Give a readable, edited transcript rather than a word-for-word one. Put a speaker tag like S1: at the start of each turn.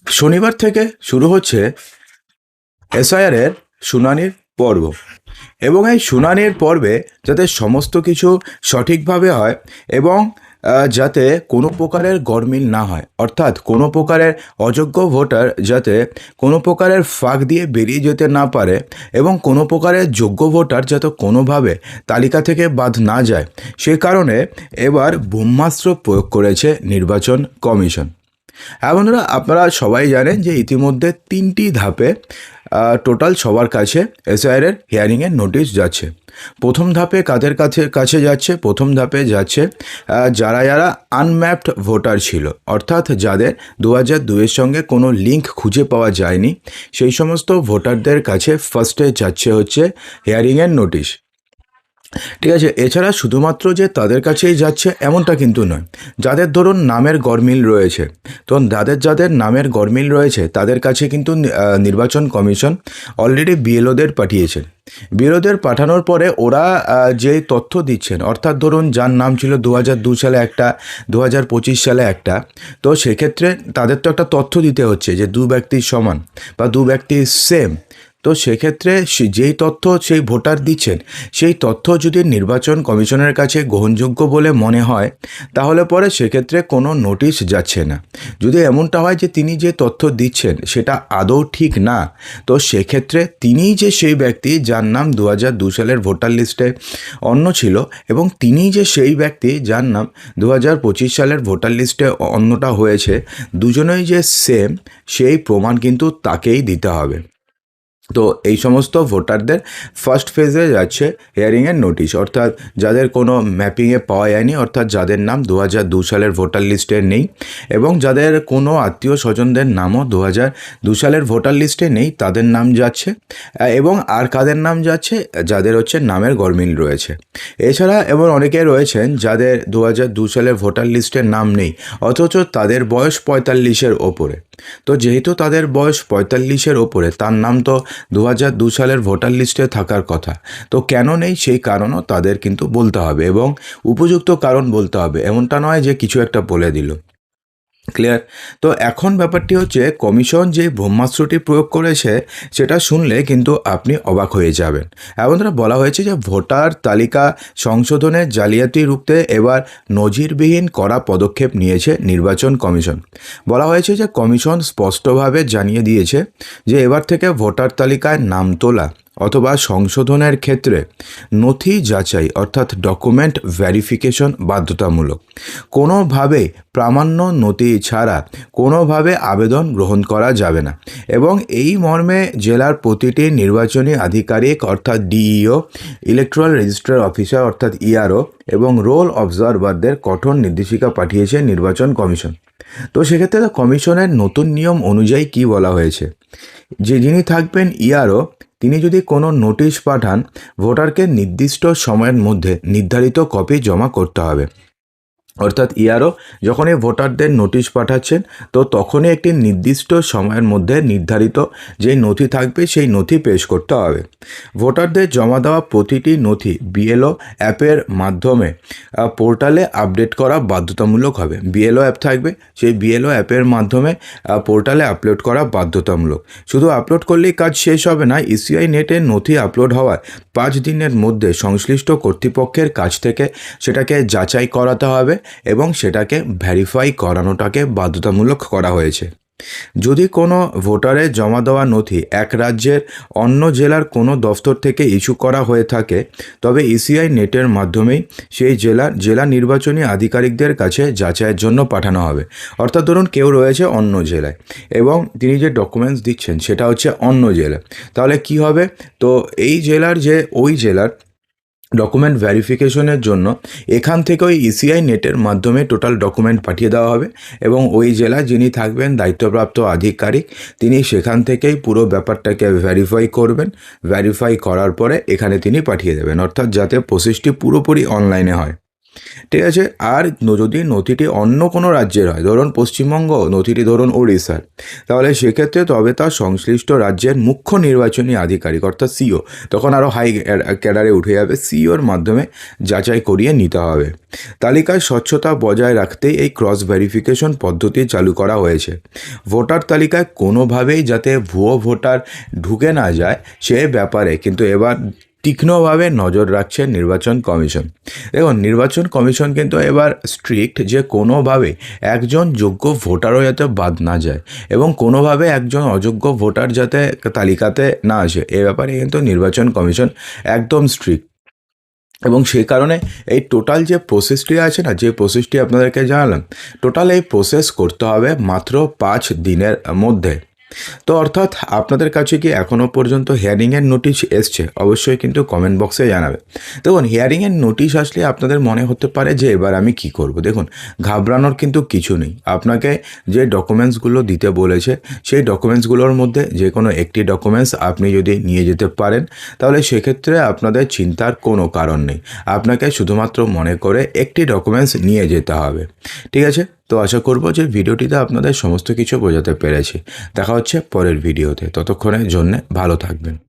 S1: শনিবার থেকে শুরু হচ্ছে এসআইআর এর শুনানির পর্ব এবং এই শুনানির পর্বে যাতে সমস্ত কিছু সঠিকভাবে হয় এবং যাতে কোনো প্রকারের গরমিল না হয়, অর্থাৎ কোনো প্রকারের অযোগ্য ভোটার যাতে কোনো প্রকারের ফাঁক দিয়ে বেরিয়ে যেতে না পারে এবং কোনো প্রকারের যোগ্য ভোটার যাতে কোনোভাবে তালিকা থেকে বাদ না যায়, সে কারণে এবার ব্রহ্মাস্ত্র প্রয়োগ করেছে নির্বাচন কমিশন। হ্যাঁ বন্ধুরা, আপনারা সবাই জানেন যে ইতিমধ্যে 3টি ধাপে টোটাল সবার কাছে এসআইআরের হিয়ারিংয়ের নোটিশ যাচ্ছে। প্রথম ধাপে কাদের কাছে যাচ্ছে? প্রথম ধাপে যাচ্ছে যারা যারা আনম্যাপড ভোটার ছিল, অর্থাৎ যাদের 2002-এর সঙ্গে কোনো লিঙ্ক খুঁজে পাওয়া যায়নি, সেই সমস্ত ভোটারদের কাছে ফার্স্টে যাচ্ছে হচ্ছে হিয়ারিংয়ের নোটিশ। ঠিক আছে, এছাড়া শুধুমাত্র যে তাদের কাছেই যাচ্ছে এমনটা কিন্তু নয়। যাদের ধরুন নামের গরমিল রয়েছে, তো যাদের নামের গরমিল রয়েছে তাদের কাছে কিন্তু নির্বাচন কমিশন অলরেডি বিএলওদের পাঠিয়েছেন। বিএলওদের পাঠানোর পরে ওরা যে তথ্য দিচ্ছেন, অর্থাৎ ধরুন যার নাম ছিল 2002 সালে একটা, 2025 সালে একটা, তো সেক্ষেত্রে তাদের তো একটা তথ্য দিতে হচ্ছে যে দু ব্যক্তির সমান বা দু ব্যক্তি সেম। তো সেক্ষেত্রে যেই তথ্য সেই ভোটার দিচ্ছেন, সেই তথ্য যদি নির্বাচন কমিশনের কাছে গ্রহণযোগ্য বলে মনে হয়, তাহলে পরে সেক্ষেত্রে কোনো নোটিশ যাচ্ছে না। যদি এমনটা হয় যে তিনি যে তথ্য দিচ্ছেন সেটা আদৌ ঠিক না, তো সেক্ষেত্রে তিনিই যে সেই ব্যক্তি যার নাম 2002 সালের ভোটার লিস্টে অন্য ছিল এবং তিনিই যে সেই ব্যক্তি যার নাম 2025 সালের ভোটার লিস্টে অন্যটা হয়েছে, দুজনেই যে সেম, সেই প্রমাণ কিন্তু তাকেই দিতে হবে। তো এই সমস্ত ভোটারদের ফার্স্ট ফেজে যাচ্ছে হিয়ারিংয়ের নোটিশ, অর্থাৎ যাদের কোনো ম্যাপিংয়ে পাওয়া যায়নি, অর্থাৎ যাদের নাম 2002 সালের ভোটার লিস্টে নেই এবং যাদের কোনো আত্মীয় স্বজনদের নামও 2002 সালের ভোটার লিস্টে নেই, তাদের নাম যাচ্ছে। এবং আর কাদের নাম যাচ্ছে? যাদের হচ্ছে নামের গরমিল রয়েছে। এছাড়া এমন অনেকে রয়েছেন যাদের 2002 সালের ভোটার লিস্টের নাম নেই, অথচ তাদের বয়স 45-এর ওপরে। তো যেহেতু তাদের বয়স 45-এর ওপরে, তার নাম তো 2002 সালের ভোটার লিস্টে থাকার কথা, তো কেন নেই সেই কারণও তাদের কিন্তু বলতে হবে এবং উপযুক্ত কারণ বলতে হবে, এমনটা নয় যে কিছু একটা বলে দিল। ক্লিয়ার? তো এখন ব্যাপারটি হচ্ছে কমিশন যে ব্রহ্মাস্ত্রটি প্রয়োগ করেছে সেটা শুনলে কিন্তু আপনি অবাক হয়ে যাবেন। এমনটা বলা হয়েছে যে ভোটার তালিকা সংশোধনের জালিয়াতি রুখতে এবার নজিরবিহীন কড়া পদক্ষেপ নিয়েছে নির্বাচন কমিশন। বলা হয়েছে যে কমিশন স্পষ্টভাবে জানিয়ে দিয়েছে যে এবার থেকে ভোটার তালিকায় নাম তোলা অথবা সংশোধনের ক্ষেত্রে নথি যাচাই অর্থাৎ ডকুমেন্ট ভেরিফিকেশন বাধ্যতামূলক। কোনোভাবেই প্রামাণ্য নথি ছাড়া কোনোভাবে আবেদন গ্রহণ করা যাবে না এবং এই মর্মে জেলার প্রতিটি নির্বাচনী আধিকারিক অর্থাৎ ডিইও, ইলেকট্রাল রেজিস্ট্রার অফিসার অর্থাৎ ইআরও এবং রোল অবজারভারদের কঠোর নির্দেশিকা পাঠিয়েছে নির্বাচন কমিশন। তো সেক্ষেত্রে কমিশনের নতুন নিয়ম অনুযায়ী কি বলা হয়েছে, যে যিনি থাকবেন ইআরও, তিনি যদি কোনো নোটিশ পাঠান, ভোটারকে নির্দিষ্ট সময়ের মধ্যে নির্ধারিত কপি জমা করতে হবে। অর্থাৎ ইআরও যখনই ভোটারদের নোটিশ পাঠাচ্ছেন, তো তখনই একটি নির্দিষ্ট সময়ের মধ্যে নির্ধারিত যেই নথি থাকবে সেই নথি পেশ করতে হবে। ভোটারদের জমা দেওয়া প্রতিটি নথি বিএলও অ্যাপের মাধ্যমে পোর্টালে আপডেট করা বাধ্যতামূলক হবে। বিএলও অ্যাপ থাকবে, সেই বিএলও অ্যাপের মাধ্যমে পোর্টালে আপলোড করা বাধ্যতামূলক। শুধু আপলোড করলেই কাজ শেষ হবে না, ইসিআই নেটে নথি আপলোড হওয়ার 5 দিনের মধ্যে সংশ্লিষ্ট কর্তৃপক্ষের কাছ থেকে সেটাকে যাচাই করাতে হবে এবং সেটাকে ভেরিফাই করানোটাকে বাধ্যতামূলক করা হয়েছে। যদি কোনো ভোটারের জমা দেওয়া নথি এক রাজ্যের অন্য জেলার কোনো দফতর থেকে ইস্যু করা হয়ে থাকে, তবে ইসিআই নেটের মাধ্যমেই সেই জেলা নির্বাচনী আধিকারিকদের কাছে যাচাইয়ের জন্য পাঠানো হবে। অর্থাৎ ধরুন কেউ রয়েছে অন্য জেলায় এবং তিনি যে ডকুমেন্টস দিচ্ছেন সেটা হচ্ছে অন্য জেলা, তাহলে কি হবে? তো এই জেলার যে ওই জেলার ডকুমেন্ট ভেরিফিকেশনের জন্য এখান থেকে ওই ইসিআই নেটের মাধ্যমে টোটাল ডকুমেন্ট পাঠিয়ে দেওয়া হবে এবং ওই জেলা যিনি থাকবেন দায়িত্বপ্রাপ্ত আধিকারিক, তিনি সেখান থেকেই পুরো ব্যাপারটাকে ভেরিফাই করবেন। ভেরিফাই করার পরে এখানে তিনি পাঠিয়ে দেবেন, অর্থাৎ যাতে প্রসেসটি পুরোপুরি অনলাইনে হয়। ঠিক আছে। আর যদি নথিটি অন্য কোনো রাজ্যের হয়, ধরুন পশ্চিমবঙ্গ, নথিটি ধরুন ওড়িশার, তাহলে সেক্ষেত্রে তবে তার সংশ্লিষ্ট রাজ্যের মুখ্য নির্বাচনী আধিকারিক অর্থাৎ সিও, তখন আরও হাই ক্যাডারে উঠে যাবে, সিওর মাধ্যমে যাচাই করিয়ে নিতে হবে। তালিকায় স্বচ্ছতা বজায় রাখতেই এই ক্রস ভেরিফিকেশন পদ্ধতি চালু করা হয়েছে। ভোটার তালিকায় কোনোভাবেই যাতে ভুয়ো ভোটার ঢুকে না যায় সে ব্যাপারে কিন্তু এবার তীক্ষ্ণভাবে নজর রাখছে নির্বাচন কমিশন। দেখুন, নির্বাচন কমিশন কিন্তু এবার স্ট্রিক্ট যে কোনোভাবে একজন যোগ্য ভোটারও যাতে বাদ না যায় এবং কোনোভাবে একজন অযোগ্য ভোটার যাতে তালিকাতে না আসে, এ ব্যাপারে কিন্তু নির্বাচন কমিশন একদম স্ট্রিক্ট। এবং সেই কারণে এই টোটাল যে প্রসেসটি আছে না, যে প্রসেসটি আপনাদেরকে জানালাম, টোটাল এই প্রসেস করতে হবে মাত্র 5 দিনের মধ্যে। তো অর্থাৎ আপনাদের কাছে কি এখনও পর্যন্ত হিয়ারিংয়ের নোটিশ এসছে? অবশ্যই কিন্তু কমেন্ট বক্সে জানাবে। দেখুন, হিয়ারিংয়ের নোটিশ আসলে আপনাদের মনে হতে পারে যে এবার আমি কি করব। দেখুন, ঘাবড়ানোর কিন্তু কিছু নেই। আপনাকে যে ডকুমেন্টসগুলো দিতে বলেছে সেই ডকুমেন্টসগুলোর মধ্যে যে কোনো একটি ডকুমেন্টস আপনি যদি নিয়ে যেতে পারেন তাহলে সেক্ষেত্রে আপনাদের চিন্তার কোনো কারণ নেই। আপনাকে শুধুমাত্র মনে করে একটি ডকুমেন্টস নিয়ে যেতে হবে। ঠিক আছে? তো আশা করব যে ভিডিওটিতে আপনাদের সমস্ত কিছু বোঝাতে পেরেছি। দেখা হচ্ছে পরের ভিডিওতে। ততক্ষণের জন্যে ভালো থাকবেন।